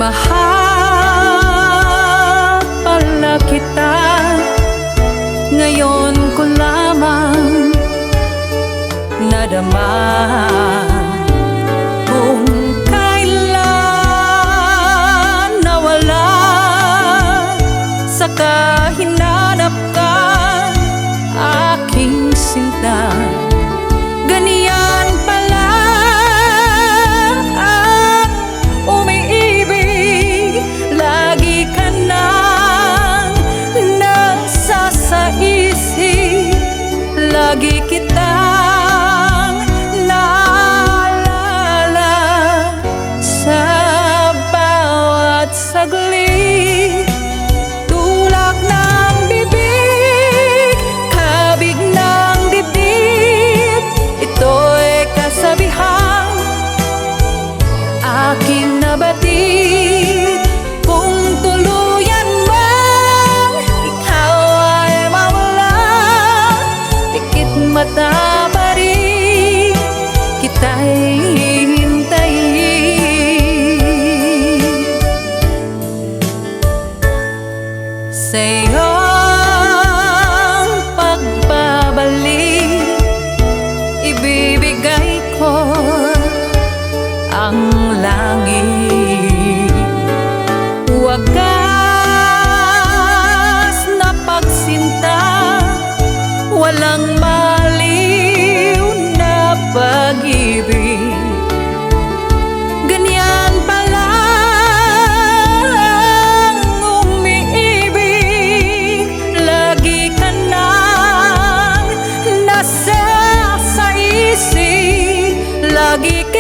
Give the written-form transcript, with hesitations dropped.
Mahal pala kita, ngayon ko lamang nadama kung kailan nawala sa kahinanap ka, aking sinta. Ganyan pala ang umiibig, lagi ka nang nasasaisip, lagi kitang naalala sa bawat saglit. Tulak ng bibig, kabig ng dibdib, ito'y kasabihan aking nabatid. Kung tuluyan man ikaw ay mawala, pikit mata pa rin kita'y hintayin. Sa iyong pagbabalik, ibibigay ko ang langit. Wagas na pagsinta, walang maliw na pag-ibig. Ganyan pala ang umiibig, lagi ka nang nasasaisip, lagi ka